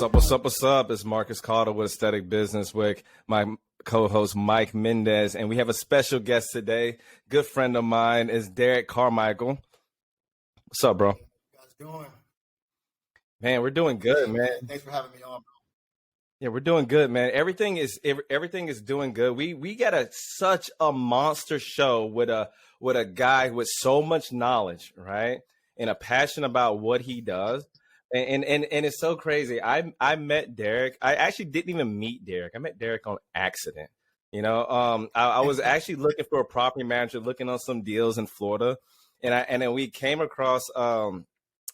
up, what's up, what's up? It's Marcus Carter with Aesthetic Business with my co-host Mike Mendez, and we have a special guest today. Good friend of mine is Derek Carmichael. What's up, bro? How you guys doing? Man, we're doing good, man. Thanks for having me on, bro. Yeah, we're doing good, man. Everything is doing good. We got such a monster show with a guy with so much knowledge, right? And a passion about what he does. And it's so crazy. I met Derek. I actually didn't even meet Derek. I met Derek on accident. I was actually looking for a property manager, looking on some deals in Florida, and then we came across. I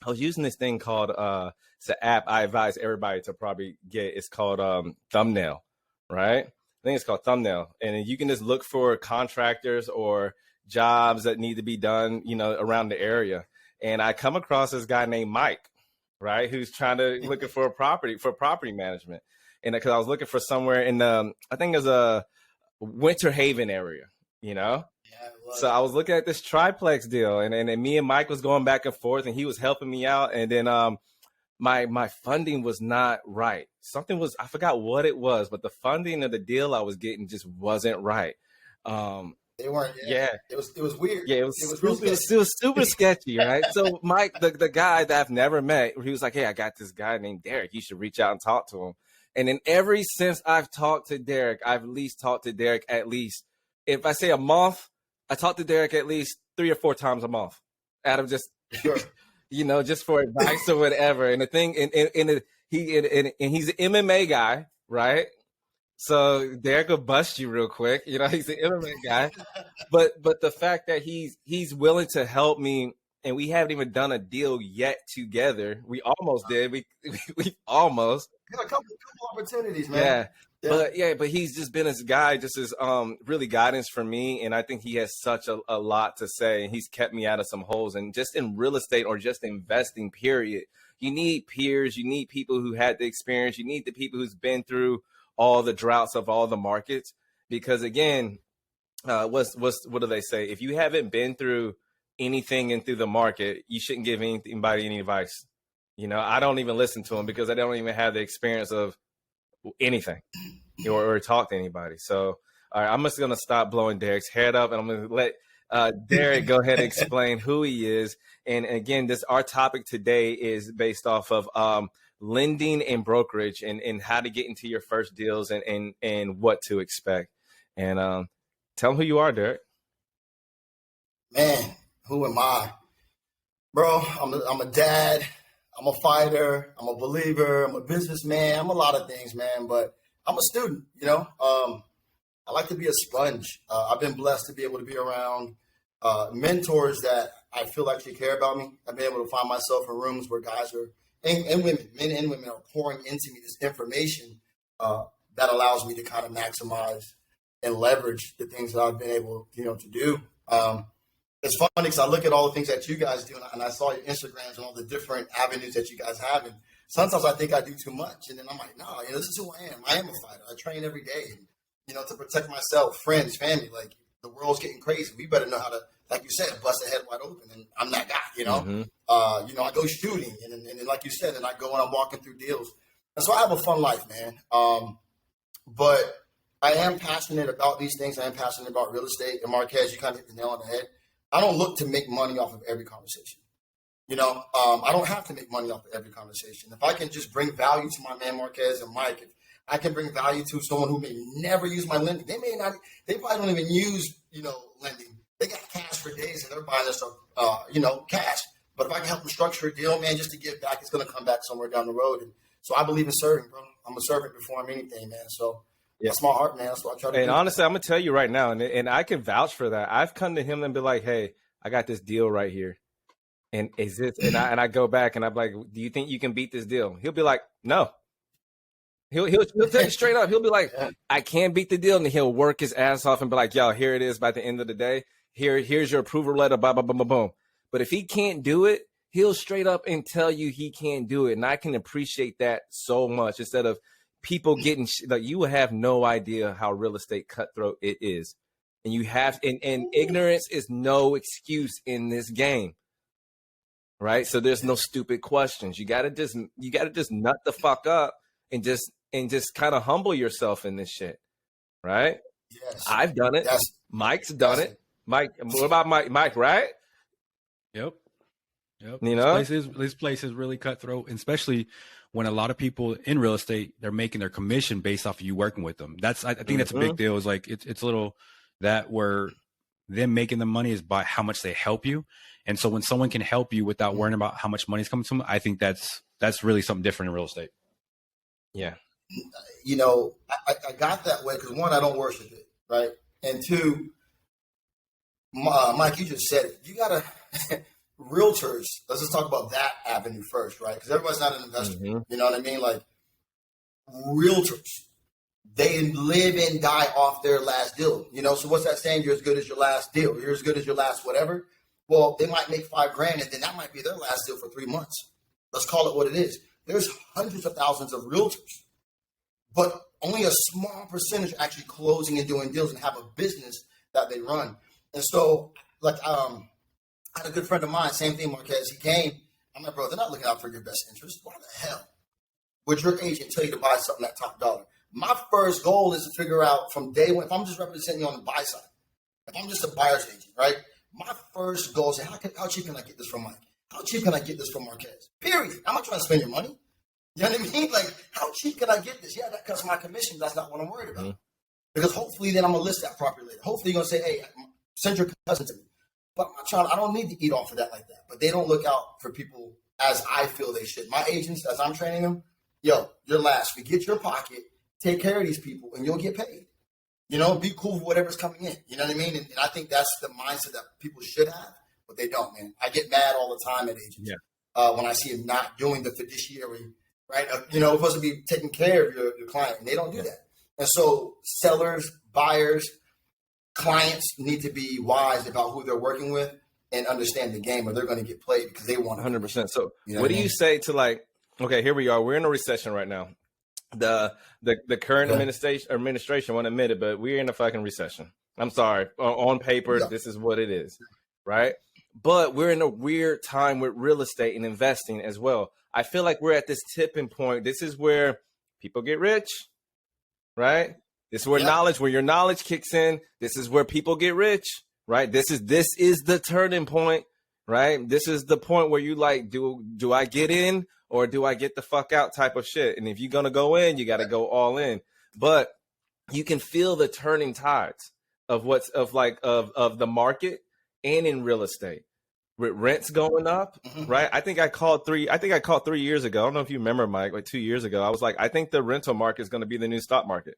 was using this thing called it's an app I advise everybody to probably get. It's called Thumbnail, right? I think it's called Thumbnail, and you can just look for contractors or jobs that need to be done, around the area. And I come across this guy named Mike, right, who's looking for property management, and because I was looking for somewhere in I think it was a Winter Haven area, Yeah, So I was looking at this triplex deal, and me and Mike was going back and forth, and he was helping me out, and then my funding was not right. I forgot what it was, but the funding of the deal I was getting just wasn't right. they weren't. Yeah. It was weird. Yeah, it was super sketchy, right? So Mike, the guy that I've never met, he was like, "Hey, I got this guy named Derek. You should reach out and talk to him." And then since I've talked to Derek, I've at least talked to Derek if I say a month, I talk to Derek at least 3 or 4 times a month, out of just Sure. just for advice or whatever. And the thing, and he's an MMA guy, right? So Derek will bust you real quick. He's an MMA guy, but the fact that he's willing to help me, and we haven't even done a deal yet together. We almost did. We almost. Got a couple opportunities, man. But he's just been this guy, just as really guidance for me, and I think he has such a lot to say. And he's kept me out of some holes, and just in real estate or just investing, period. You need peers. You need people who had the experience. You need the people who's been through all the droughts of all the markets, because again, what do they say? If you haven't been through anything and through the market, you shouldn't give anybody any advice. I don't even listen to them because I don't even have the experience of anything or talk to anybody. So, all right, I'm just going to stop blowing Derek's head up, and I'm going to let Derek go ahead and explain who he is. And again, our topic today is based off of lending and brokerage, and how to get into your first deals, and what to expect. And tell them who you are, Derek. Man, who am I, bro? I'm a dad. I'm a fighter. I'm a believer. I'm a businessman. I'm a lot of things, man. But I'm a student. I like to be a sponge. I've been blessed to be able to be around mentors that I feel actually care about me. I've been able to find myself in rooms where guys are and women, men and women, are pouring into me this information that allows me to kind of maximize and leverage the things that I've been able, to do. It's funny because I look at all the things that you guys do, and I saw your Instagrams and all the different avenues that you guys have. And sometimes I think I do too much. And then I'm like, no, this is who I am. I am a fighter. I train every day, to protect myself, friends, family. Like, the world's getting crazy. We better know how to, like you said, bust the head wide open. And I'm that guy, Mm-hmm. I go shooting. And like you said, and I go and I'm walking through deals. And so I have a fun life, man. But I am passionate about these things. I am passionate about real estate. And Marquez, you kind of hit the nail on the head. I don't look to make money off of every conversation. I don't have to make money off of every conversation. If I can just bring value to my man Marquez and Mike, if I can bring value to someone who may never use my lending, they probably don't even use, lending. They got cash for days and they're buying their stuff, cash. But if I can help them structure a deal, man, just to give back, it's going to come back somewhere down the road. And so I believe in serving, bro. I'm a servant before I'm anything, man. So that's my heart, man. That's what I try to do. And honestly, I'm going to tell you right now, and I can vouch for that. I've come to him and be like, hey, I got this deal right here. And is this, and I go back and I'm like, do you think you can beat this deal? He'll be like, no. He'll tell you straight up. He'll be like, I can't beat the deal. And he'll work his ass off and be like, yo, here it is by the end of the day. Here's your approval letter, blah, blah, blah, blah, boom. But if he can't do it, he'll straight up and tell you he can't do it. And I can appreciate that so much, instead of people getting like, you will have no idea how real estate cutthroat it is. And you have, and ignorance is no excuse in this game. right? So there's no stupid questions. You gotta just nut the fuck up and just kind of humble yourself in this shit, right? Yes. I've done it. Mike's done it. Mike, what about Mike, right? Yep. You know, this place is really cutthroat, especially when a lot of people in real estate, they're making their commission based off of you working with them. I think that's a big deal. Is like it's a little that where them making the money is by how much they help you. And so when someone can help you without worrying about how much money is coming to them, I think that's really something different in real estate. Yeah. You know, I got that way because one, I don't worship it, right? And two, Mike, you just said it. You gotta realtors. Let's just talk about that avenue first, right? Because everybody's not an investor. You know what I mean? Like realtors, they live and die off their last deal. You know, so what's that saying? You're as good as your last deal. You're as good as your last whatever. Well, they might make $5,000, and then that might be their last deal for 3 months. Let's call it what it is. There's hundreds of thousands of realtors, but only a small percentage actually closing and doing deals and have a business that they run. And so, like, I had a good friend of mine, same thing, Marquez. He came. I'm like, bro, they're not looking out for your best interest. Why the hell would your agent tell you to buy something at top dollar? My first goal is to figure out from day one, if I'm just representing you on the buy side, if I'm just a buyer's agent, right? My first goal is, how cheap can I get this from Mike? How cheap can I get this from Marquez? Period. I'm not trying to spend your money. You know what I mean? Like, how cheap can I get this? Yeah, that cuts my commission. That's not what I'm worried about. Because hopefully then I'm going to list that property later. Hopefully you're going to say, hey, send your cousin to me. But I don't need to eat off of that like that. But they don't look out for people as I feel they should. My agents, as I'm training them, yo, you're last. Forget your pocket. Take care of these people and you'll get paid. You know, be cool with whatever's coming in. You know what I mean? And I think that's the mindset that people should have, but they don't, man. I get mad all the time at agents when I see them not doing the fiduciary, right? You know, we're supposed to be taking care of your client, and they don't do that. And so sellers, buyers, clients need to be wise about who they're working with and understand the game, or they're going to get played because they want 100%. So what do you say to, like, okay, here we are. We're in a recession right now. The current administration won't admit it, but we're in a fucking recession. I'm sorry. On paper, this is what it is, right? But we're in a weird time with real estate and investing as well. I feel like we're at this tipping point. This is where people get rich, right? This is where where your knowledge kicks in. This is where people get rich, right? This is the turning point, right? This is the point where you like, do I get in or do I get the fuck out type of shit? And if you're going to go in, you got to go all in. But you can feel the turning tides of of the market and in real estate. With rents going up, right? I think I called 3 years ago. I don't know if you remember, Mike, like 2 years ago. I was like, I think the rental market is going to be the new stock market.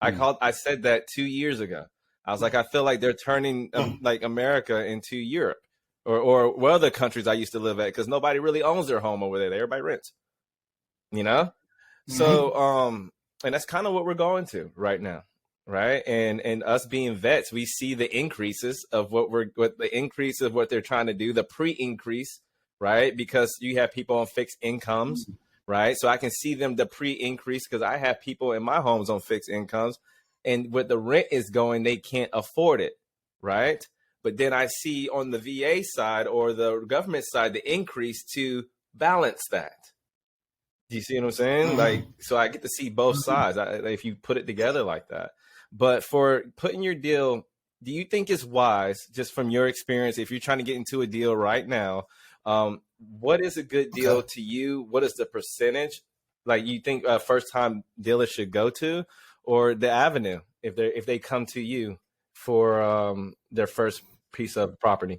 I said that 2 years ago. I was like, I feel like they're turning like America into Europe or what other countries I used to live at, because nobody really owns their home over there. Everybody rents, you know? So, and that's kind of what we're going to right now. Right. And us being vets, we see the increases of what they're trying to do, the pre-increase, right? Because you have people on fixed incomes, right? So I can see them, the pre-increase, because I have people in my homes on fixed incomes, and what the rent is going, they can't afford it. Right. But then I see on the VA side or the government side, the increase to balance that. Do you see what I'm saying? Like, so I get to see both sides if you put it together like that. But for putting your deal, do you think it's wise, just from your experience, if you're trying to get into a deal right now, what is a good deal to you? What is the percentage like you think a first time dealer should go to, or the avenue if they come to you for their first piece of property?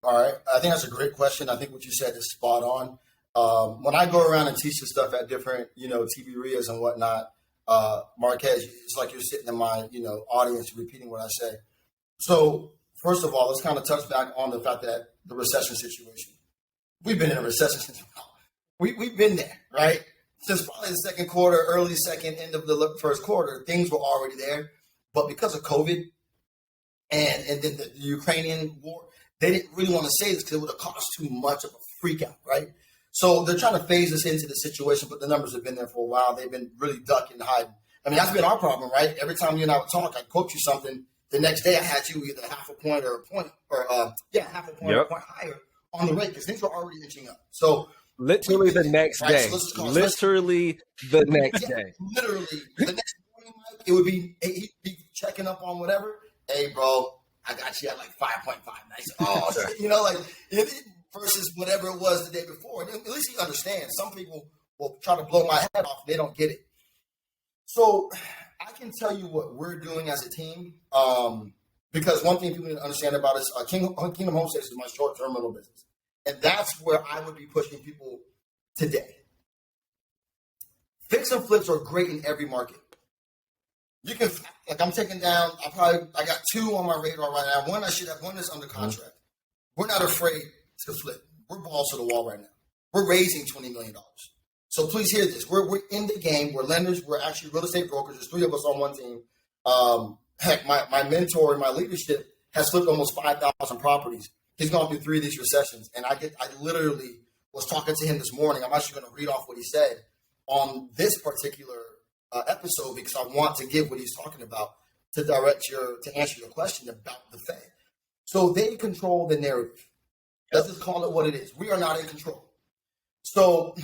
All right. I think that's a great question. I think what you said is spot on. When I go around and teach this stuff at different, TV RIAs and whatnot, Marquez, it's like you're sitting in my, audience repeating what I say. So first of all, let's kind of touch back on the fact that the recession situation. We've been in a recession since we've been there, right? Since probably the second quarter, early second, end of the first quarter, things were already there. But because of COVID and then the Ukrainian war, they didn't really want to say this because it would have cost too much of a freak out, right? So they're trying to phase us into the situation, but the numbers have been there for a while. They've been really ducking and hiding. I mean, that's been our problem, right? Every time you and I would talk, I'd quote you something The next day I had you either half a point or a point, or half a point or a point higher on the rate because things were already inching up. So literally the next day, literally the next day, literally the next morning, Mike, it would be he'd be checking up on whatever. Hey, bro, I got you at like 5.5. Nice. Oh, shit, like versus whatever it was the day before. At least he understands. Some people will try to blow my head off. They don't get it. So I can tell you what we're doing as a team. Because one thing people need to understand about us, Kingdom Homesteads is my short-term rental business. And that's where I would be pushing people today. Fix and flips are great in every market. You can, like I'm taking down, I got 2 on my radar right now. One I should have, one is under contract. We're not afraid to flip. We're balls to the wall right now. We're raising $20 million. So please hear this. We're in the game. We're lenders. We're actually real estate brokers. There's 3 of us on one team. Heck, my mentor in my leadership has flipped almost 5,000 properties. He's gone through 3 of these recessions. And I literally was talking to him this morning. I'm actually going to read off what he said on this particular episode because I want to give what he's talking about to answer your question about the Fed. So they control the narrative. Let's just call it what it is. We are not in control. So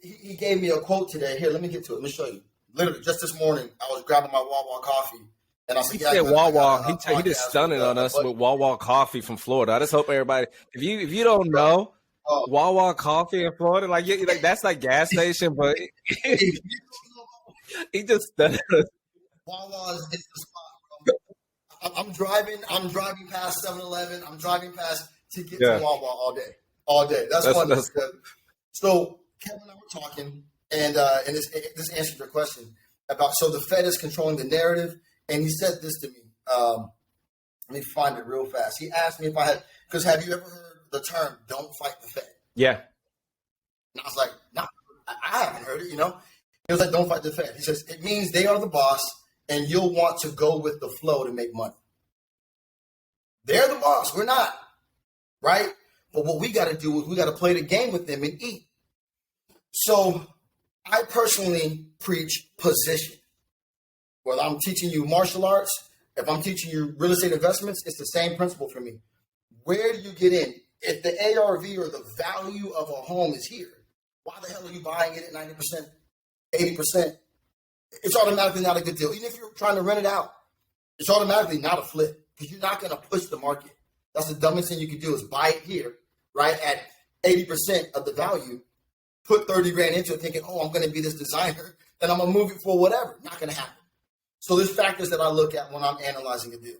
he gave me a quote today. Here, let me get to it. Let me show you. Literally, just this morning, I was grabbing my Wawa coffee. And I said, he Wawa. He just stunning on us with Wawa coffee from Florida. I just hope everybody, if you don't know, Wawa coffee in Florida, like that's like gas station, but he just stunning us. Wawa is the spot. I'm driving past 7-Eleven. I'm driving past to get to Wawa all day. That's fun. So Kevin and I were talking, and this answers your question about, so the Fed is controlling the narrative. And he said this to me. Let me find it real fast. He asked me if I had, because have you ever heard the term "don't fight the Fed"? Yeah. And I was like, no, I haven't heard it. He was like, "Don't fight the Fed." He says it means they are the boss, and you'll want to go with the flow to make money. They're the boss. We're not, right? But what we got to do is we got to play the game with them and eat. So I personally preach position. Whether I'm teaching you martial arts, if I'm teaching you real estate investments, it's the same principle for me. Where do you get in? If the ARV or the value of a home is here, why the hell are you buying it at 90%, 80%? It's automatically not a good deal. Even if you're trying to rent it out, it's automatically not a flip because you're not going to push the market. That's the dumbest thing you can do is buy it here, right, at 80% of the value, put 30 grand into it thinking, oh, I'm going to be this designer, then I'm going to move it for whatever. Not going to happen. So there's factors that I look at when I'm analyzing a deal.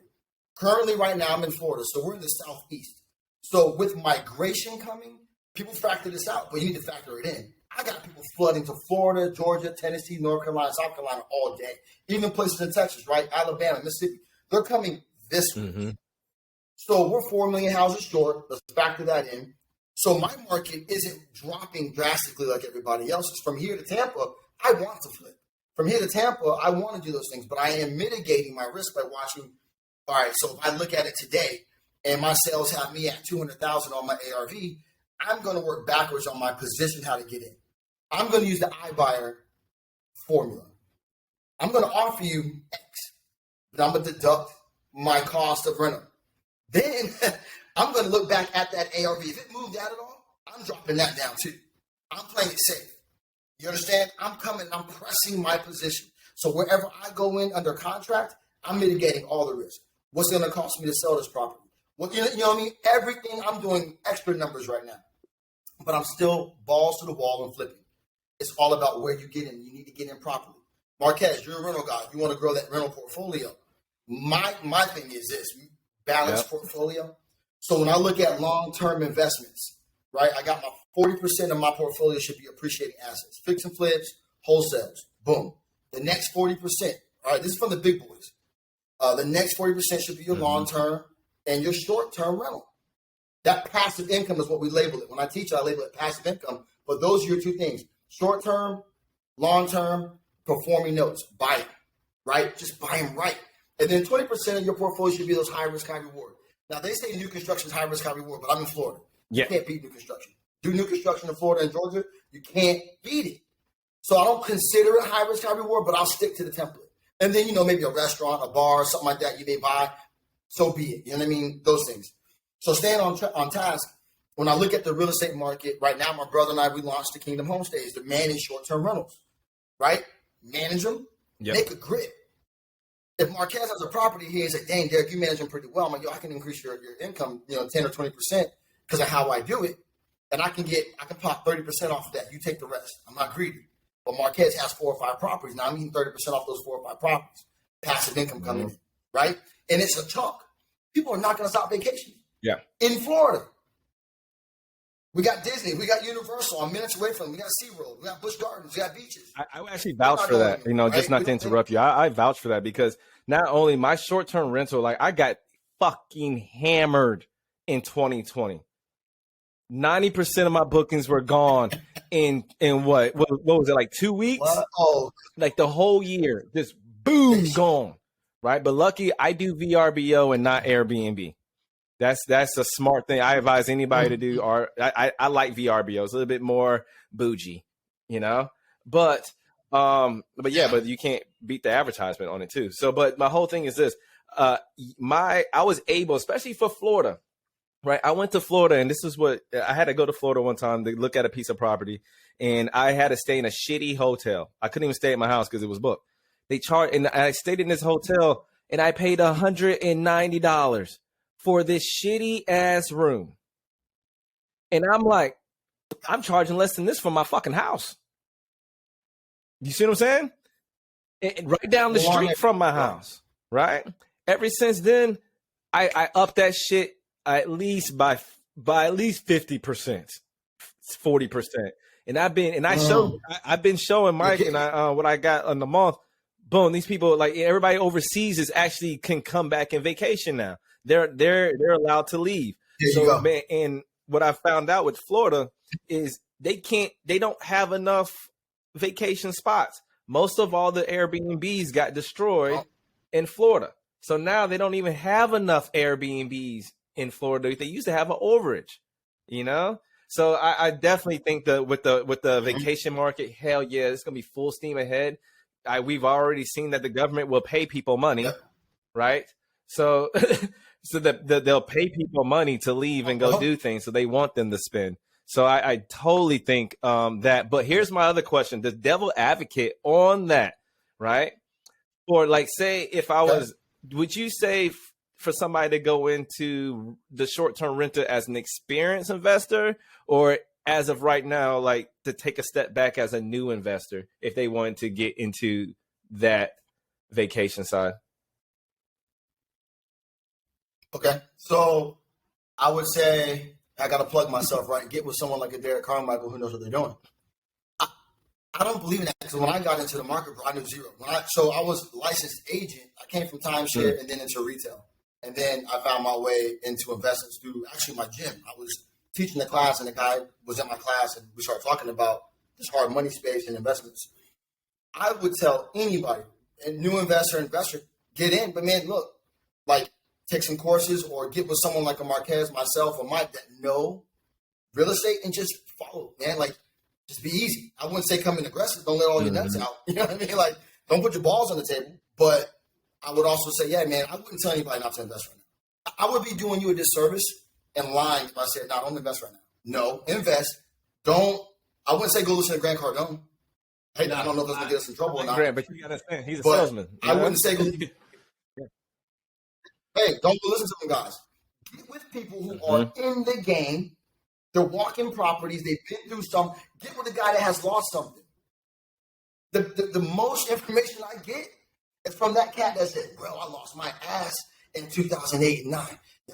Currently, right now, I'm in Florida, so we're in the Southeast. So with migration coming, people factor this out, but you need to factor it in. I got people flooding to Florida, Georgia, Tennessee, North Carolina, South Carolina all day. Even places in Texas, right? Alabama, Mississippi. They're coming this week. So we're 4 million houses short. Let's factor that in. So my market isn't dropping drastically like everybody else's. From here to Tampa, I want to flip. From here to Tampa, I want to do those things, but I am mitigating my risk by watching. All right, so if I look at it today and my sales have me at 200,000 on my ARV, I'm going to work backwards on my position, how to get in. I'm going to use the iBuyer formula. I'm going to offer you X, but I'm going to deduct my cost of rental. Then I'm going to look back at that ARV. If it moved out at all, I'm dropping that down too. I'm playing it safe. You understand? I'm pressing my position. So wherever I go in under contract, I'm mitigating all the risk. What's it going to cost me to sell this property? Well, you know what I mean? Everything, I'm doing extra numbers right now. But I'm still balls to the wall and flipping. It's all about where you get in. You need to get in properly. Marquez, you're a rental guy. You want to grow that rental portfolio. My thing is this, balanced portfolio. So when I look at long-term investments, right, I got my 40% of my portfolio should be appreciating assets. Fix and flips, wholesales, boom. The next 40%, all right, this is from the big boys. The next 40% should be your long-term and your short-term rental. That passive income is what we label it. When I teach, I label it passive income. But those are your 2 things. Short-term, long-term, performing notes. Buy them, right? Just buy them right. And then 20% of your portfolio should be those high-risk, high-reward. Now, they say new construction is high-risk, high-reward, but I'm in Florida. You can't beat new construction. Do new construction in Florida and Georgia, you can't beat it. So I don't consider it high risk, high reward, but I'll stick to the template. And then, maybe a restaurant, a bar, something like that you may buy. So be it. You know what I mean? Those things. So staying on task, when I look at the real estate market right now, my brother and I, we launched the Kingdom Homestays to manage short-term rentals, right? Manage them, make a grid. If Marquez has a property here, he's like, dang, Derek, you manage them pretty well. I'm like, yo, I can increase your income, 10 or 20% because of how I do it. And I can pop 30% off of that. You take the rest. I'm not greedy. But Marquez has 4 or 5 properties. Now I'm getting 30% off those 4 or 5 properties. Passive income coming in, right? And it's a chunk. People are not going to stop vacationing. Yeah. In Florida. We got Disney. We got Universal. I'm minutes away from them. We got SeaWorld. We got Busch Gardens. We got beaches. I would actually vouch for that, right? just not to interrupt you. I vouch for that because not only my short-term rental, like I got fucking hammered in 2020. 90% of my bookings were gone in what was it, like 2 weeks? What? Oh, like the whole year, just boom, gone, right? But lucky I do VRBO and not Airbnb. That's a smart thing. I advise anybody to do. Or I like VRBO. It's a little bit more bougie, But but you can't beat the advertisement on it too. So, but my whole thing is this: I was able, especially for Florida, right? I went to Florida, and this is what I had to go to Florida one time to look at a piece of property, and I had to stay in a shitty hotel. I couldn't even stay at my house because it was booked. They charged, and I stayed in this hotel, and I paid $190 for this shitty ass room. And I'm like, I'm charging less than this for my fucking house. You see what I'm saying? Right down the street from my house, right? Ever since then, I upped that shit at least by at least 50%, 40%. And I've been showing Mike and what I got on the month. Boom, these people, like everybody overseas is actually can come back and vacation now. They're allowed to leave. So man, and what I found out with Florida is they don't have enough vacation spots. Most of all the Airbnbs got destroyed in Florida. So now they don't even have enough Airbnbs in Florida. They used to have an overage, So I definitely think that with the vacation market, hell yeah, it's gonna be full steam ahead. We've already seen that the government will pay people money, right? So so that they'll pay people money to leave and go do things. So they want them to spend. So I totally think that. But here's my other question: the devil advocate on that, right? Or like, say if I was, would you say for somebody to go into the short-term rental as an experienced investor, or as of right now, like to take a step back as a new investor if they wanted to get into that vacation side? Okay, so I would say I got to plug myself, right? Get with someone like a Derek Carmichael who knows what they're doing. I don't believe in that because when I got into the market, bro, I knew zero. So I was a licensed agent. I came from timeshare and then into retail. And then I found my way into investments through actually my gym. I was teaching the class and the guy was in my class and we started talking about this hard money space and investments. I would tell anybody, a new investor, get in. But man, look, like take some courses or get with someone like a Marquez, myself, or Mike that know real estate and just follow, man. Like, just be easy. I wouldn't say come in aggressive. Don't let all your nuts out. You know what I mean? Like, don't put your balls on the table. But I would also say, yeah, man, I wouldn't tell anybody not to invest right now. I would be doing you a disservice and lying if I said, no, don't invest right now. No, invest. I wouldn't say go listen to Grant Cardone. Hey, I don't know if that's going to get us in trouble or not. Grant, but you got to understand, he's a salesman. I wouldn't say go. Hey, don't go listen to them guys. Get with people who are in the game. They're walking properties. They've been through something. Get with a guy that has lost something. The most information I get is from that cat that said, bro, I lost my ass in 2008 and 9.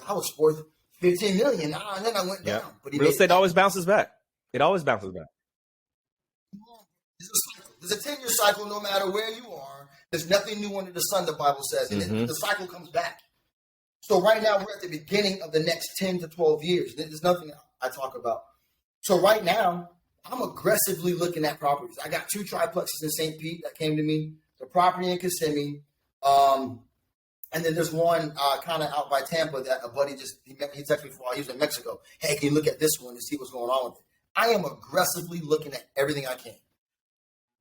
I was worth $15 million. And then I went down. But real estate always bounces back. It always bounces back. There's a 10-year cycle no matter where you are. There's nothing new under the sun, the Bible says. And the cycle comes back. So right now we're at the beginning of the next 10 to 12 years. There's nothing I talk about. So right now I'm aggressively looking at properties. I got 2 triplexes in St. Pete that came to me, the property in Kissimmee. And then there's one kind of out by Tampa that a buddy he texted me before I was in Mexico. Hey, can you look at this one and see what's going on with it? I am aggressively looking at everything I can.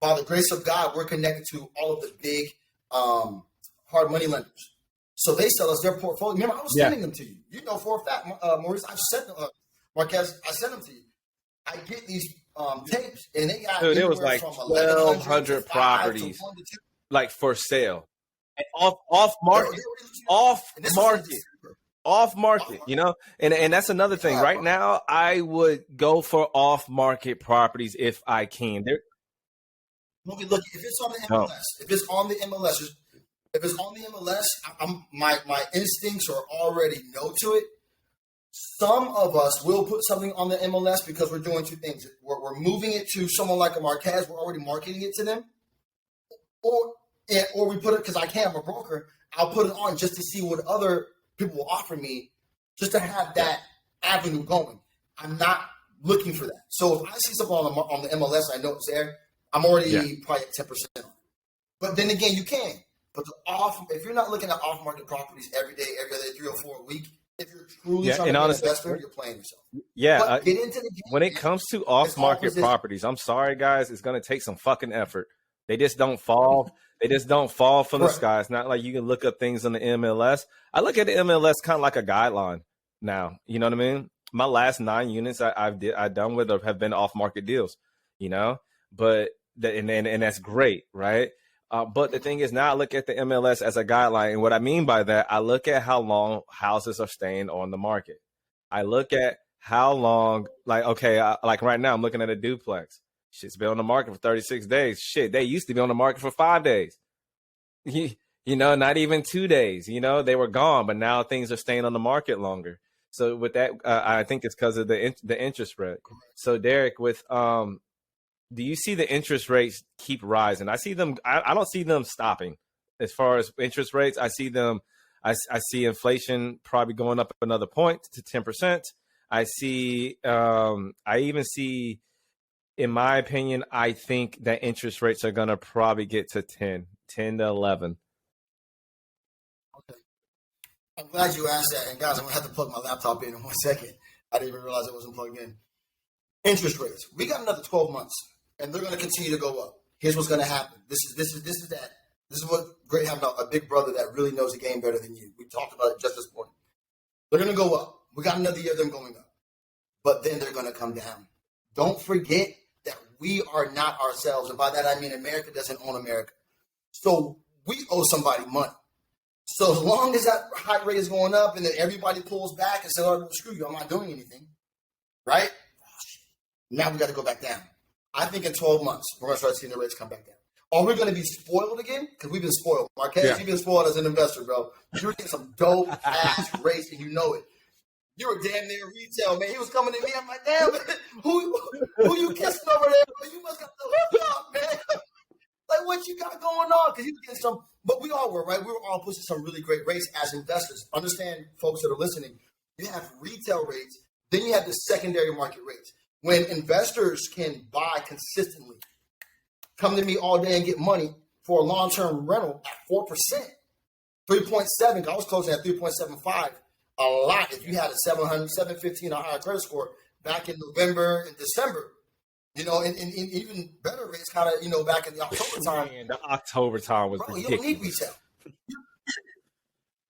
By the grace of God, we're connected to all of the big hard money lenders. So they sell us their portfolio. Remember, I was sending them to you. You know for a fact, Maurice, I've sent them, Marquez, I sent them to you. I get these tapes, and they got Dude, it was like 1,200 properties, like for sale, and off market, off market. You know, and that's another thing. Right now, I would go for off market properties if I can. Look, if it's on the MLS, if it's on the MLS, my instincts are already no to it. Some of us will put something on the MLS because we're doing two things. We're moving it to someone like a Marquez. We're already marketing it to them. Or we put it, because I'm a broker, I'll put it on just to see what other people will offer me, just to have that avenue going. I'm not looking for that. So if I see something on the MLS, I know it's there, I'm already probably at 10% on it. But then again, you can. But if you're not looking at off-market properties every day, every other 3 or 4 a week, if you're truly trying to be an investor, you're playing yourself. Yeah. Get into the game. When it comes to off-market properties, I'm sorry, guys, it's going to take some fucking effort. They just don't fall. They just don't fall from the sky. It's not like you can look up things on the MLS. I look at the MLS kind of like a guideline now. You know what I mean? My last 9 units I've done with have been off-market deals. You know, but and that's great, right? But the thing is, now I look at the MLS as a guideline. And what I mean by that, I look at how long houses are staying on the market. I look at how long, like right now, I'm looking at a duplex. Shit's been on the market for 36 days. Shit, they used to be on the market for 5 days. You know, not even 2 days. You know, they were gone, but now things are staying on the market longer. So with that, I think it's because of the interest rate. So Derek, with do you see the interest rates keep rising? I see them. I don't see them stopping. As far as interest rates, I see them. I see inflation probably going up another point to 10%. I see. I even see, in my opinion, I think that interest rates are going to probably get to 10 to 11. Okay. I'm glad you asked that. And guys, I'm going to have to plug my laptop in 1 second. I didn't even realize it wasn't plugged in. Interest rates. We got another 12 months. And they're going to continue to go up. Here's what's going to happen. This is that. This is what great having a big brother that really knows the game better than you. We talked about it just this morning. They're going to go up. We got another year of them going up. But then they're going to come down. Don't forget that we are not ourselves. And by that, I mean America doesn't own America. So we owe somebody money. So as long as that high rate is going up and then everybody pulls back and says, oh, screw you, I'm not doing anything. Right? Now we got to go back down. I think in 12 months, we're going to start seeing the rates come back down. Are we going to be spoiled again? Because we've been spoiled. Marquez, you've been spoiled as an investor, bro. You were getting some dope-ass rates, and you know it. You were damn near retail, man. He was coming to me. I'm like, damn, who you kissing over there, bro? You must got the hook up, man. Like, what you got going on? Because you were getting some – but we all were, right? We were all pushing some really great rates as investors. Understand, folks that are listening, you have retail rates, then you have the secondary market rates. When investors can buy consistently, come to me all day and get money for a long-term rental at 4%, 3.7. I was closing at 3.75. A lot. If you had a 715 or higher credit score back in November and December, you know, and even better rates kind of, back in the October time. Man, the October time was ridiculous. You don't need retail.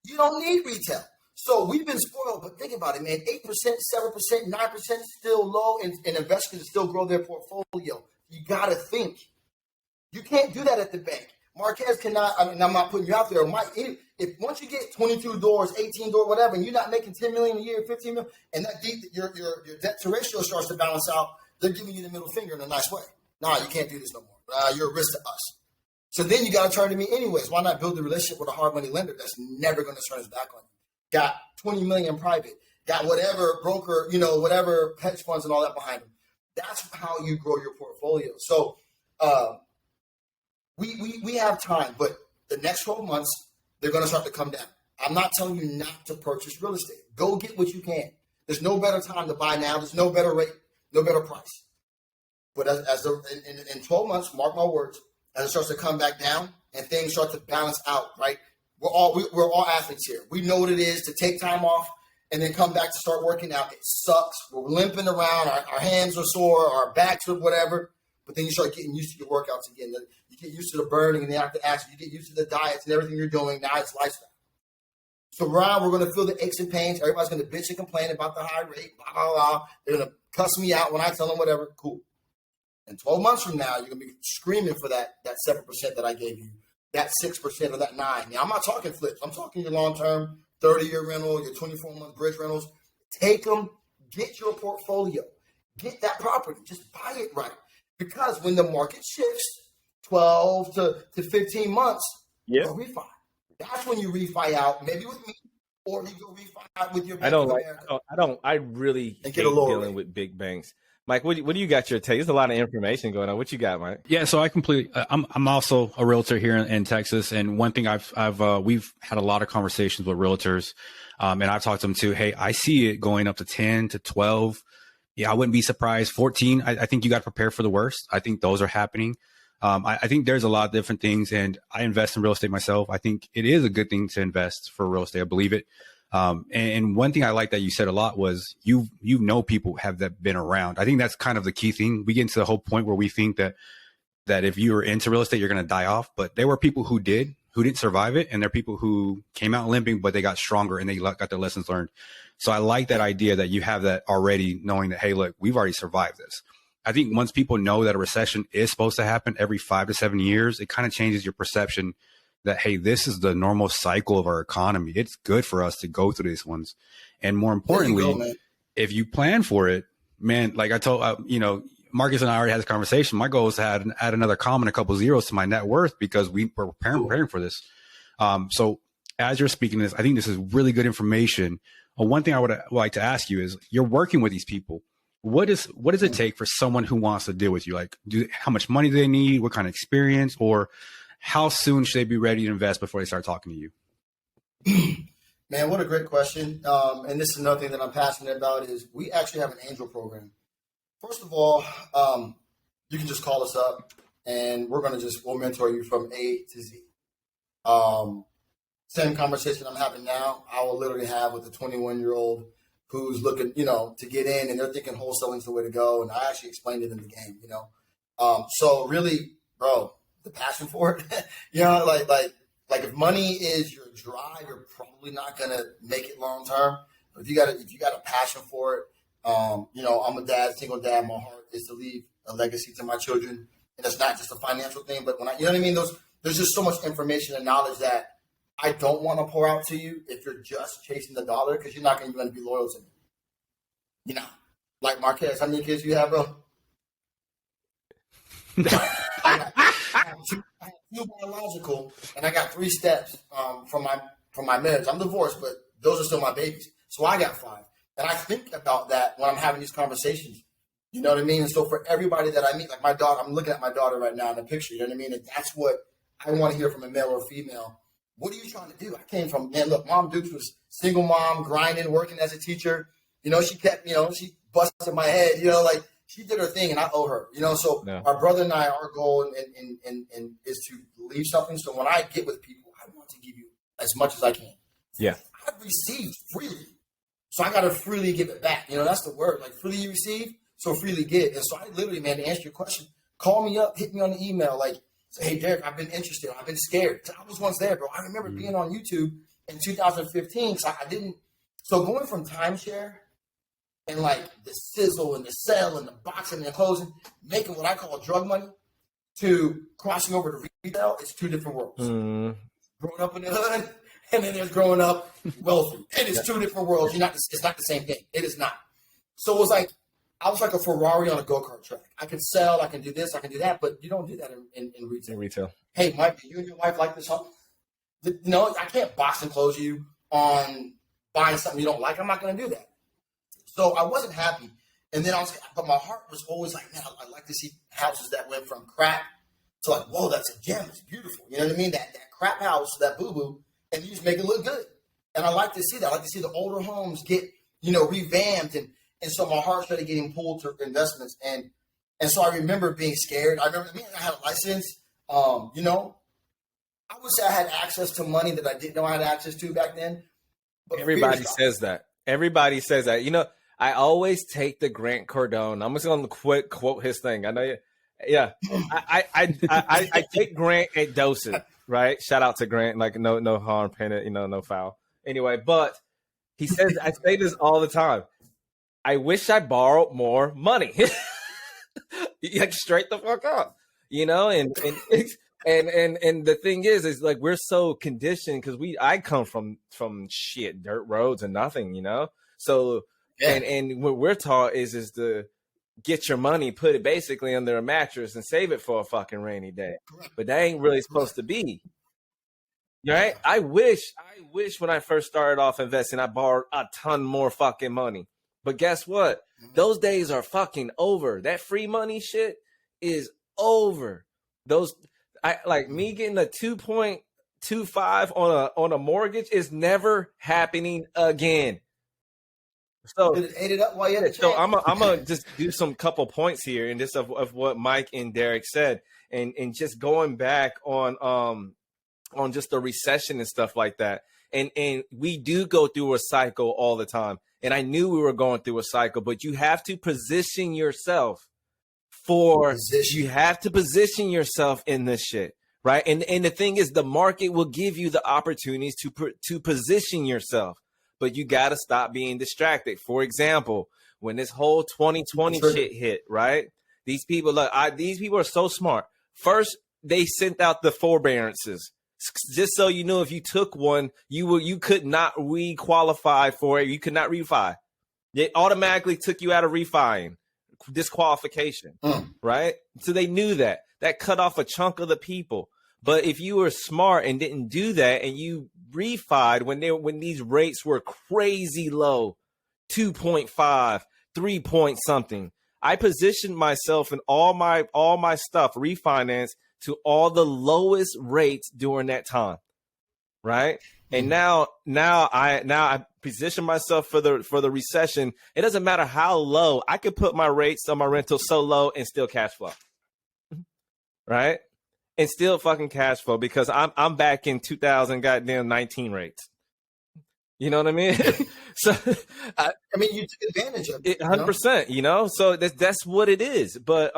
You don't need retail. So we've been spoiled, but think about it, man. 8%, 7%, 9% still low, and investors can still grow their portfolio. You got to think. You can't do that at the bank. Marquez cannot, I'm not putting you out there. If once you get 22 doors, 18 doors, whatever, and you're not making $10 million a year, $15 million, and that your debt to ratio starts to balance out, they're giving you the middle finger in a nice way. Nah, you can't do this no more. You're a risk to us. So then you got to turn to me anyways. Why not build a relationship with a hard money lender that's never going to turn his back on you? Got 20 million private, got whatever broker, whatever hedge funds and all that behind them. That's how you grow your portfolio. So we have time, but the next 12 months, they're going to start to come down. I'm not telling you not to purchase real estate. Go get what you can. There's no better time to buy now. There's no better rate, no better price. But in 12 months, mark my words, as it starts to come back down and things start to balance out, right? We're all athletes here. We know what it is to take time off and then come back to start working out. It sucks. We're limping around. Our hands are sore. Our backs or whatever. But then you start getting used to your workouts again. You get used to the burning and the active action. You get used to the diets and everything you're doing. Now it's lifestyle. So Ryan, we're going to feel the aches and pains. Everybody's going to bitch and complain about the high rate, blah, blah, blah. They're going to cuss me out when I tell them whatever. Cool. And 12 months from now, you're going to be screaming for that 7% that I gave you, that 6% or that 9%. Now, I'm not talking flips. I'm talking your long-term 30-year rental, your 24-month bridge rentals. Take them. Get your portfolio. Get that property. Just buy it right. Because when the market shifts 12 to 15 months, go refi. That's when you refi out, maybe with me, or you go refi out with your bank. I really hate dealing with big banks. Mike, what do you got your take? There's a lot of information going on. What you got, Mike? Yeah, so I'm also a realtor here in Texas, and one thing we've had a lot of conversations with realtors, and I've talked to them too. Hey, I see it going up to 10 to 12. Yeah, I wouldn't be surprised. 14. I think you got to prepare for the worst. I think those are happening. I think there's a lot of different things, and I invest in real estate myself. I think it is a good thing to invest for real estate. I believe it. And one thing I like that you said a lot was you people have that been around. I think that's kind of the key thing. We get into the whole point where we think that if you were into real estate, you're going to die off. But there were people who didn't survive it. And there are people who came out limping, but they got stronger and they got their lessons learned. So I like that idea that you have that already, knowing that, hey, look, we've already survived this. I think once people know that a recession is supposed to happen every 5 to 7 years, it kind of changes your perception that, hey, this is the normal cycle of our economy. It's good for us to go through these ones. And more importantly, if you plan for it, man, like I told, Marcus and I already had this conversation. My goal is to add another comma and a couple zeros to my net worth because we're preparing for this. So as you're speaking this, I think this is really good information. One thing I would like to ask you is, you're working with these people. What does it take for someone who wants to deal with you? Like, how much money do they need? What kind of experience? Or how soon should they be ready to invest before they start talking to you? Man, what a great question. And this is another thing that I'm passionate about is we actually have an angel program. First of all, you can just call us up and we'll mentor you from A to Z. Same conversation I'm having now, I will literally have with a 21-year-old who's looking, to get in, and they're thinking wholesaling is the way to go. And I actually explained it in the game, So really, bro, the passion for it, like if money is your drive, you're probably not gonna make it long term. But if you got a passion for it, I'm a dad, single dad. My heart is to leave a legacy to my children, and it's not just a financial thing. But when you know what I mean, there's just so much information and knowledge that I don't want to pour out to you if you're just chasing the dollar, because you're not going to be loyal to me. Like Marquez, how many kids do you have, bro? I have two biological, and I got 3 steps from my marriage. I'm divorced, but those are still my babies. So I got 5. And I think about that when I'm having these conversations. You know what I mean? And so for everybody that I meet, like my daughter, I'm looking at my daughter right now in the picture, you know what I mean? And that's what I want to hear from a male or female. What are you trying to do? I came from, man, look, Mom Dukes was single mom, grinding, working as a teacher. She kept, she busted my head, she did her thing and I owe her, So our brother and I, our goal and is to leave something. So when I get with people, I want to give you as much as I can. Yeah. I've received freely. So I got to freely give it back. That's the word, like freely you receive, so freely give. And so I literally, man, to answer your question, call me up, hit me on the email, like, say, hey, Derek, I've been interested. I've been scared. I was once there, bro. I remember being on YouTube in 2015. So going from timeshare and like the sizzle and the sell and the boxing and the closing, making what I call drug money, to crossing over to retail, it's 2 different worlds. Growing up in the hood, and then there's growing up wealthy. And it's 2 different worlds. It's not the same thing. It is not. So it was like, I was like a Ferrari on a go-kart track. I can sell, I can do this, I can do that, but you don't do that in retail. In retail. Hey, Mike, do you and your wife like this home? No, I can't box and close you on buying something you don't like. I'm not going to do that. So I wasn't happy. And then but my heart was always like, man, I'd like to see houses that went from crap to like, whoa, that's a gem. It's beautiful. You know what I mean? That crap house, that boo-boo, and you just make it look good. And I like to see that. I like to see the older homes get, revamped. And so my heart started getting pulled to investments. And so I remember being scared. I had a license. I would say I had access to money that I didn't know I had access to back then. But everybody says that. Everybody says that. I always take the Grant Cardone. I'm just going to quote his thing. I know you. Yeah, I take Grant at doses, right? Shout out to Grant, like no harm, painted, no foul. Anyway, but he says I say this all the time. I wish I borrowed more money. Like straight the fuck up, and the thing is like we're so conditioned because I come from shit dirt roads and nothing, so Yeah. and what we're taught is to get your money, put it basically under a mattress and save it for a fucking rainy day. Correct. But that ain't really supposed to be. Right? I wish when I first started off investing, I borrowed a ton more fucking money. But guess what? Those days are fucking over. That free money shit is over. Me getting a 2.25 on a mortgage is never happening again. So ate it up while you had a so I'm gonna just do some couple points here, and just of what Mike and Derek said, and just going back on just the recession and stuff like that. And we do go through a cycle all the time. And I knew we were going through a cycle, but you have to position yourself you have to position yourself in this shit, right? And the thing is, the market will give you the opportunities to position yourself, but you got to stop being distracted. For example, when this whole 2020 shit hit, right? These people are so smart. First, they sent out the forbearances. Just so you know, if you took one, you could not re-qualify for it. You could not refi. It automatically took you out of refiing, disqualification, right? So they knew that. That cut off a chunk of the people. But if you were smart and didn't do that, and you refied when these rates were crazy low, 2.5, 3 point something, I positioned myself in all my stuff refinance to all the lowest rates during that time, right? And now I position myself for the recession. It doesn't matter how low. I could put my rates on my rental so low and still cash flow, right? And still fucking cash flow because I'm back in 2019 rates. You know what I mean? So you took advantage of it. 100%. So that's what it is. But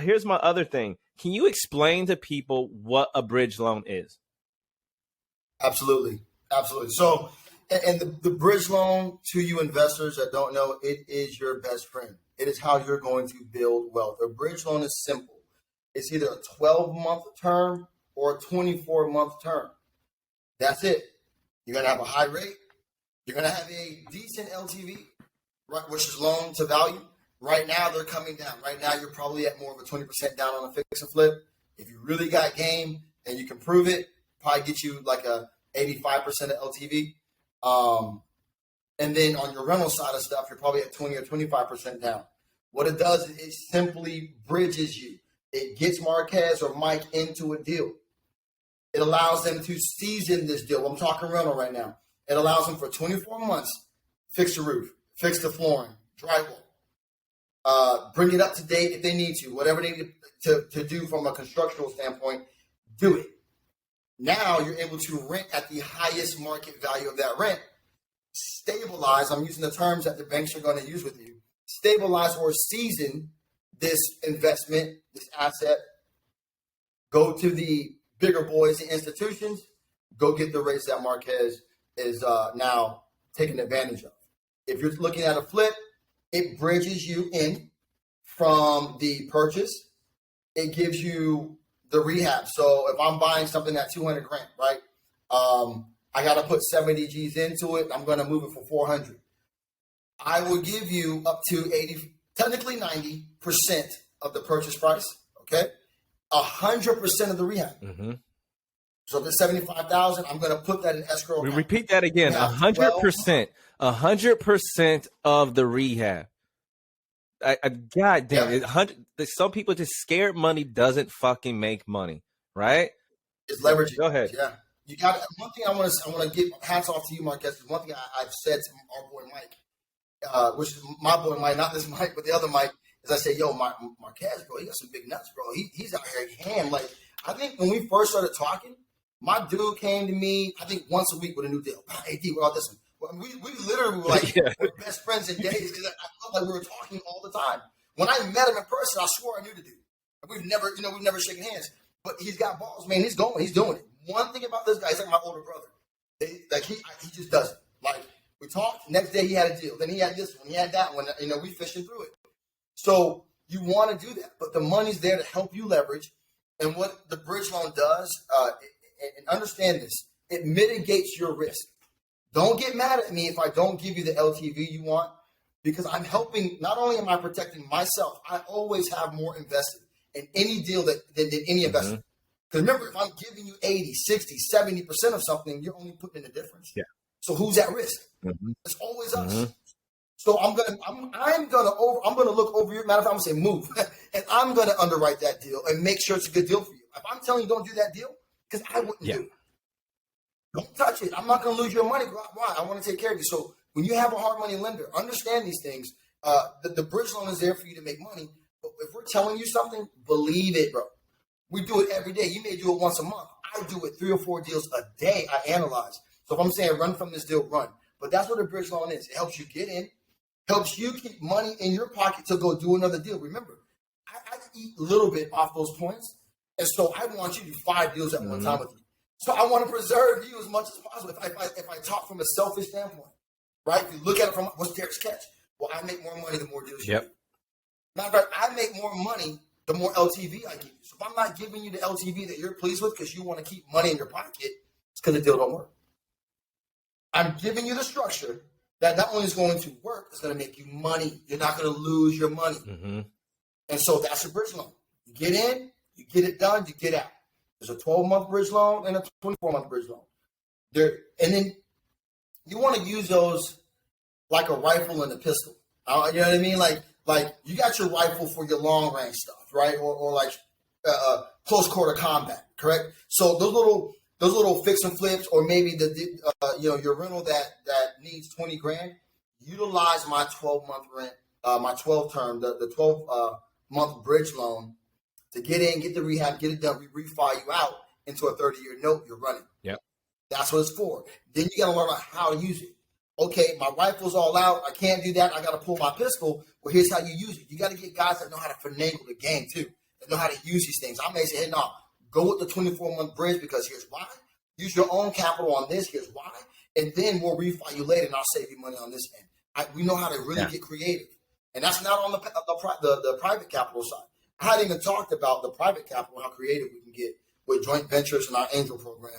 here's my other thing. Can you explain to people what a bridge loan is? Absolutely. So, and the bridge loan, to you investors that don't know, it is your best friend. It is how you're going to build wealth. A bridge loan is simple. It's either a 12-month term or a 24-month term. That's it. You're going to have a high rate. You're going to have a decent LTV, right, which is loan to value. Right now, they're coming down. Right now, you're probably at more of a 20% down on a fix and flip. If you really got game and you can prove it, probably get you like a 85% of LTV. And then on your rental side of stuff, you're probably at 20 or 25% down. What it does is it simply bridges you. It gets Marquez or Mike into a deal. It allows them to season this deal. I'm talking rental right now. It allows them for 24 months, fix the roof, fix the flooring, drywall, bring it up to date if they need to, whatever they need to do from a constructional standpoint, do it. Now you're able to rent at the highest market value of that rent. Stabilize, I'm using the terms that the banks are going to use with you. Stabilize or season this investment, this asset. Go to the bigger boys, the institutions, go get the rates that Marquez is now taking advantage of. If you're looking at a flip, it bridges you in from the purchase. It gives you the rehab. So if I'm buying something at 200 grand, right? I got to put 70 G's into it. I'm going to move it for 400. I will give you up to 80, technically 90% of the purchase price. Okay. 100% of the rehab. Mm-hmm. So if it's 75,000, I'm going to put that in escrow. We repeat that again. 100%. 100% of the rehab. God damn it. Some people just scared money doesn't fucking make money, right? It's leveraging. Go ahead. Yeah. You got one thing I want to give hats off to you, Marquez. One thing I've said to our boy Mike, which is my boy Mike, not this Mike, but the other Mike, is I say, yo, Marquez, bro, he got some big nuts, bro. He's out here hand. Like, I think when we first started talking, my dude came to me, I think once a week with a new deal. Hey, D, what about this one? Well, we literally were like we're best friends in days because I felt like we were talking all the time. When I met him in person, I swore I knew the dude. We've never shaken hands. But he's got balls, man. He's going. He's doing it. One thing about this guy, he's like my older brother. He just does it. Like, we talked. Next day he had a deal. Then he had this one. He had that one. We fishing through it. So you want to do that, but the money's there to help you leverage. And what the bridge loan does, and understand this, it mitigates your risk. Don't get mad at me if I don't give you the LTV you want, because I'm helping. Not only am I protecting myself, I always have more invested in any deal than any investor. Because remember, if I'm giving you 80, 60, 70% of something, you're only putting in a difference. Yeah. So who's at risk? It's always us. So I'm gonna look over your. Matter of fact, I'm gonna say move, and I'm gonna underwrite that deal and make sure it's a good deal for you. If I'm telling you don't do that deal, because I wouldn't do it. Don't touch it. I'm not gonna lose your money. Why? I want to take care of you. So when you have a hard money lender, understand these things. The bridge loan is there for you to make money. But if we're telling you something, believe it, bro. We do it every day. You may do it once a month. I do it 3 or 4 deals a day. I analyze. So if I'm saying run from this deal, run. But that's what a bridge loan is. It helps you get in, helps you keep money in your pocket to go do another deal. Remember, I eat a little bit off those points. And so I want you to do 5 deals at one time with me. So I want to preserve you as much as possible. If I talk from a selfish standpoint, right? If you look at it from what's Derek's catch? Well, I make more money the more deals you do. Matter of fact, I make more money the more LTV I give you. So if I'm not giving you the LTV that you're pleased with because you want to keep money in your pocket, it's because the deal don't work. I'm giving you the structure that not only is going to work, it's going to make you money. You're not going to lose your money. And so that's a bridge loan. You get in, you get it done, you get out. There's a 12-month bridge loan and a 24-month bridge loan. And then you want to use those like a rifle and a pistol. You know what I mean? Like you got your rifle for your long range stuff, right? Or like close quarter combat, correct? So those little fix and flips, or maybe your rental that needs 20 grand, utilize my 12-month rent, my 12 term, the 12-month bridge loan to get in, get the rehab, get it done, we refi you out into a 30-year note, you're running. Yep. That's what it's for. Then you got to learn how to use it. Okay, my rifle's all out. I can't do that. I got to pull my pistol. Well, here's how you use it. You got to get guys that know how to finagle the game too, that know how to use these things. I may say, hey, no, go with the 24-month bridge because here's why. Use your own capital on this. Here's why. And then we'll refi you later, and I'll save you money on this end. We know how to really get creative. And that's not on the private capital side. I hadn't even talked about the private capital, how creative we can get with joint ventures and our angel program.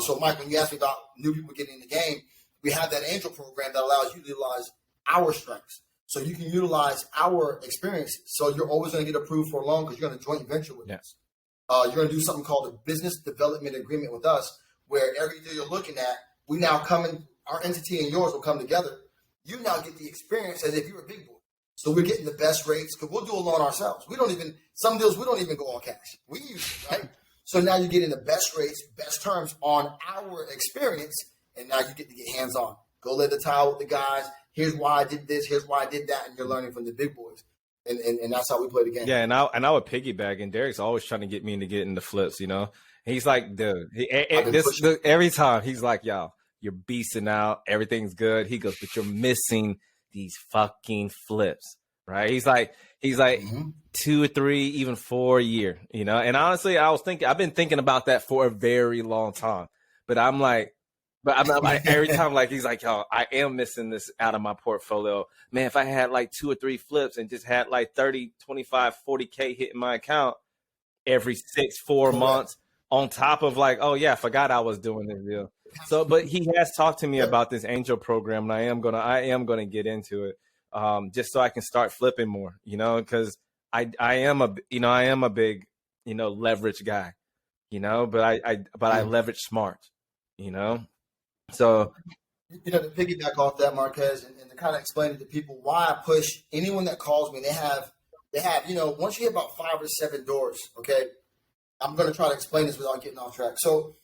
So, Mike, when you asked me about new people getting in the game, we have that angel program that allows you to utilize our strengths. So you can utilize our experiences. So you're always going to get approved for a loan because you're going to joint venture with us. You're going to do something called a business development agreement with us, where every deal you're looking at, we now come in, our entity and yours will come together. You now get the experience as if you're a big boy. So we're getting the best rates because we'll do a loan ourselves. Some deals we don't even go all cash. We use it, right? So now you're getting the best rates, best terms on our experience. And now you get to get hands-on. Go lay the tile with the guys. Here's why I did this. Here's why I did that. And you're learning from the big boys. And that's how we play the game. Yeah, and I would piggyback. And Derek's always trying to get me to get into flips, you know. He's like, dude, every time he's like, y'all, you're beasting out. Everything's good. He goes, but you're missing these fucking flips, right? He's like 2 or 3, even 4 a year, you know. And honestly, I've been thinking about that for a very long time. But I'm like, every time, like, he's like, yo, I am missing this out of my portfolio. Man, if I had like 2 or 3 flips and just had like 30, 25, 40K hitting my account every 4 months on top of like, oh yeah, I forgot I was doing this deal. So, but he has talked to me about this angel program, and I am gonna get into it, just so I can start flipping more, you know, because I am a big, you know, leverage guy, you know, but I leverage smart, you know. So, you know, to piggyback off that, Marquez, and to kind of explain it to people why I push anyone that calls me, they have, you know, once you hit about 5 or 7 doors, okay, I'm going to try to explain this without getting off track. So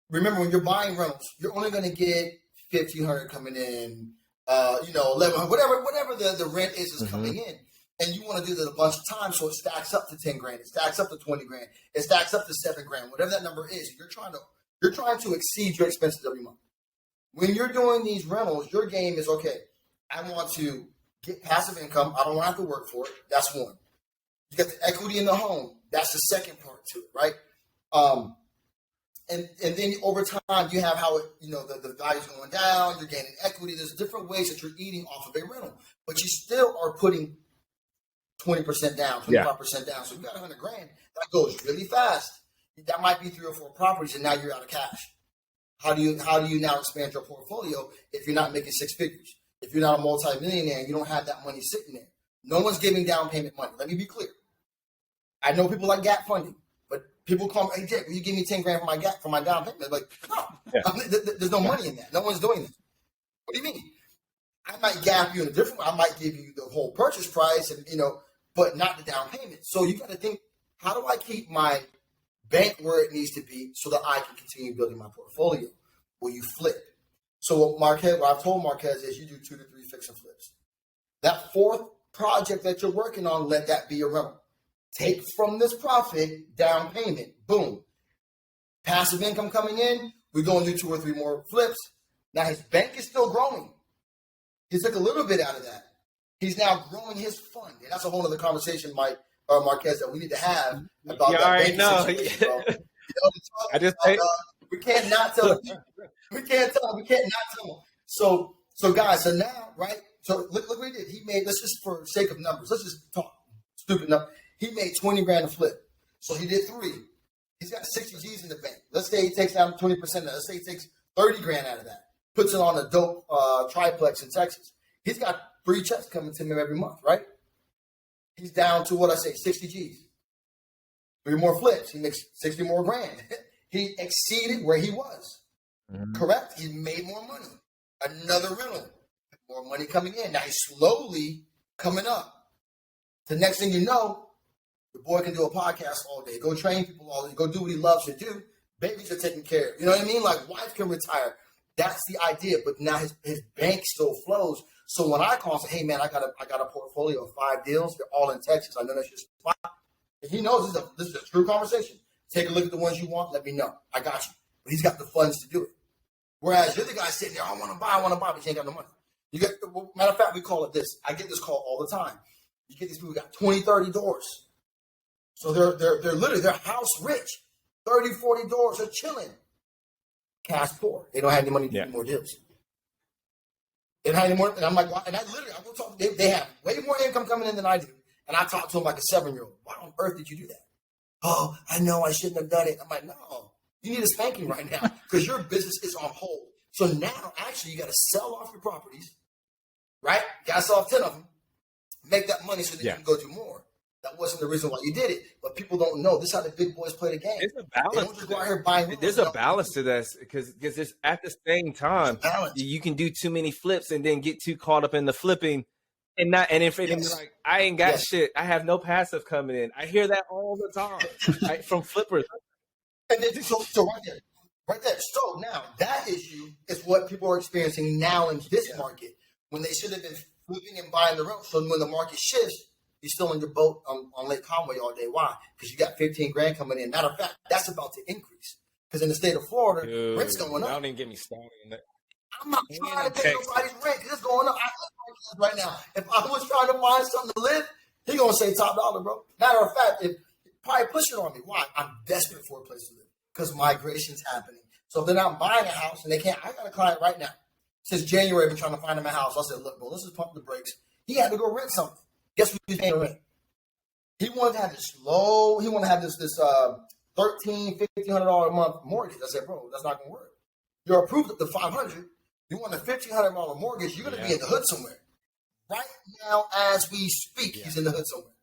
remember, when you're buying rentals, you're only going to get 1,500 coming in, you know, 1,100, whatever the rent is coming in. And you want to do that a bunch of times, so it stacks up to 10 grand, it stacks up to 20 grand, it stacks up to 7 grand, whatever that number is. You're trying to exceed your expenses every month. When you're doing these rentals, your game is, okay, I want to get passive income. I don't want to have to work for it. That's one. You got the equity in the home. That's the second part to it, right? And then over time, you have how the value's going down. You're gaining equity. There's different ways that you're eating off of a rental, but you still are putting 20% down, 25% down. So you got 100 grand. That goes really fast. That might be 3 or 4 properties, and now you're out of cash. How do you now expand your portfolio if you're not making 6 figures? If you're not a multimillionaire and you don't have that money sitting there, no one's giving down payment money. Let me be clear. I know people like gap funding. People call me, hey, Jake, will you give me 10 grand for my down payment? Like, no, there's no money in that. No one's doing that. What do you mean? I might gap you in a different way. I might give you the whole purchase price, and but not the down payment. So you got to think, how do I keep my bank where it needs to be so that I can continue building my portfolio? Will you flip? So what I've told Marquez is you do 2 to 3 fix and flips. That 4th project that you're working on, let that be your rental. Take from this profit, down payment, boom. Passive income coming in, we're going to do 2 or 3 more flips. Now his bank is still growing. He took a little bit out of that. He's now growing his fund. And that's a whole other conversation, Marquez, that we need to have about that banking situation, bro. I just we can't not tell them. We can't not tell them. So guys, so now, right? So look what he did. He made, let's just for sake of numbers, let's just talk stupid numbers. He made 20 grand a flip. So he did 3. He's got 60 G's in the bank. Let's say he takes down 20% of that. Let's say he takes 30 grand out of that. Puts it on a dope triplex in Texas. He's got 3 checks coming to him every month, right? He's down to 60 G's. 3 more flips. He makes 60 more grand. He exceeded where he was. Mm-hmm. Correct? He made more money. Another rental. More money coming in. Now he's slowly coming up. The next thing you know, the boy can do a podcast all day, go train people all day, go do what he loves to do. Babies are taken care of. You know what I mean? Like, wife can retire. That's the idea. But now his bank still flows. So when I call and say, hey, man, I got a portfolio of 5 deals. They're all in Texas. I know that's your spot. And he knows this is a true conversation. Take a look at the ones you want. Let me know. I got you. But he's got the funds to do it. Whereas you're the guy sitting there, I want to buy, but you ain't got no money. Matter of fact, we call it this. I get this call all the time. You get these people who got 20, 30 doors. So they're literally, they're house rich. 30, 40 doors, they're chilling. Cash poor. They don't have any money to do more deals. They don't have any more. And I'm like, why? And I will talk, they have way more income coming in than I do. And I talk to them like a 7-year-old. Why on earth did you do that? Oh, I know I shouldn't have done it. I'm like, no, you need a spanking right now because your business is on hold. So now, actually, you got to sell off your properties, right? Got to sell off 10 of them. Make that money so that you can go do more. That wasn't the reason why you did it, but people don't know. This is how the big boys play the game. There's a balance. There's a balance to this because there's, at the same time, you can do too many flips and then get too caught up in the flipping and if like, I ain't got shit. I have no passive coming in. I hear that all the time from flippers. And then, so right there. So now that issue is what people are experiencing now in this market when they should have been flipping and buying the rental. So when the market shifts, you're still in your boat on Lake Conway all day. Why? Because you got 15 grand coming in. Matter of fact, that's about to increase. Because in the state of Florida, rent's going up. Don't even get me started on that. I'm not trying to pay nobody's rent because it's going up. Right now, if I was trying to find something to live, he gonna say top dollar, bro. Matter of fact, if probably push it on me. Why? I'm desperate for a place to live because migration's happening. So if they're not buying a house and they can't, I got a client right now. Since January, I've been trying to find him a house. I said, look, bro, let's just pump the brakes. He had to go rent something. Guess what he's paying rent? He wanted to have this low. He wanted to have this $1,300, $1,500 a month mortgage. I said, bro, that's not gonna work. You're approved up to $500. You want a $1,500 mortgage? You're gonna be in the hood somewhere. Right now, as we speak, he's in the hood somewhere,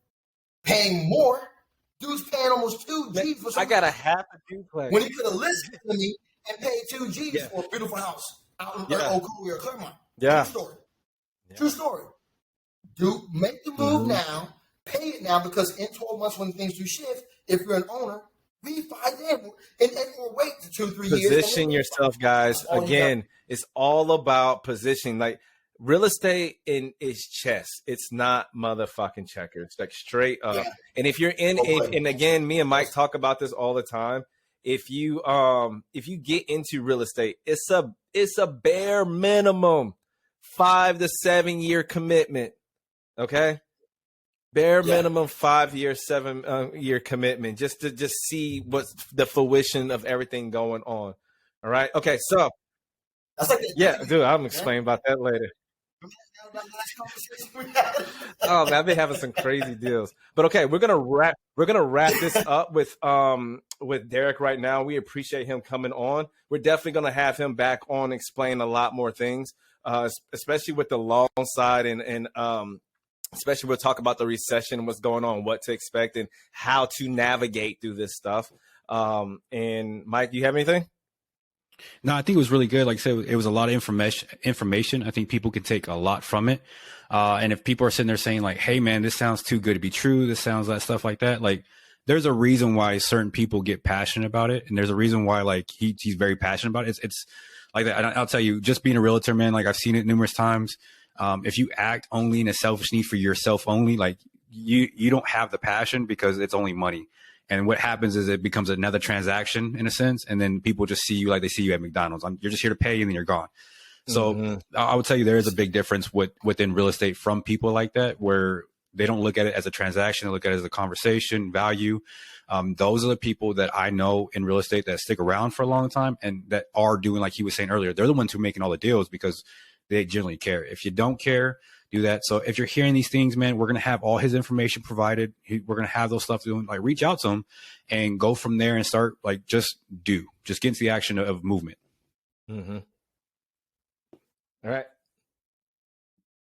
paying more. Dude's paying almost 2 G's for something. I got a half a duplex when he could have listened to me and paid 2 G's for a beautiful house out in Oak or Claremont. True story. True story. Dude, make the move now. Pay it now because in 12 months when things do shift, if you're an owner, refi them and we'll wait 2-3 years. Position yourself, guys. Again, it's all about positioning. Like real estate is chess. It's not motherfucking checkers. Like straight up. Yeah. And if you're and again, me and Mike talk about this all the time. If you get into real estate, it's a bare minimum 5 to 7 year commitment. Okay. bare Yeah. minimum 5 year, 7 year commitment just to just see what's the fruition of everything going on. All right. Okay. So That's like yeah, the, dude, I'm yeah. explaining about that later. That last conversation we had. Oh man, I've been having some crazy deals. But okay, we're gonna wrap this up with Derek right now. We appreciate him coming on. We're definitely gonna have him back on, explain a lot more things, especially with the long side and especially we'll talk about the recession, what's going on, what to expect, and how to navigate through this stuff. And Mike, you have anything? No, I think it was really good. Like I said, it was a lot of information. I think people can take a lot from it. And if people are sitting there saying like, hey man, this sounds too good to be true, this sounds like stuff like that, like there's a reason why certain people get passionate about it. And there's a reason why like he's very passionate about it. It's like that. I'll tell you, just being a realtor, man, like I've seen it numerous times. If you act only in a selfish need for yourself only, like you don't have the passion because it's only money. And what happens is it becomes another transaction in a sense. And then people just see you like they see you at McDonald's. You're just here to pay and then you're gone. So I would tell you there is a big difference within real estate from people like that, where they don't look at it as a transaction. They look at it as a conversation, value. Those are the people that I know in real estate that stick around for a long time and that are doing, like he was saying earlier, they're the ones who are making all the deals because they generally care. If you don't care, do that. So if you're hearing these things, man, we're going to have all his information provided. We're going to have those stuff doing, like reach out to him and go from there and start like, just get into the action of movement. All right.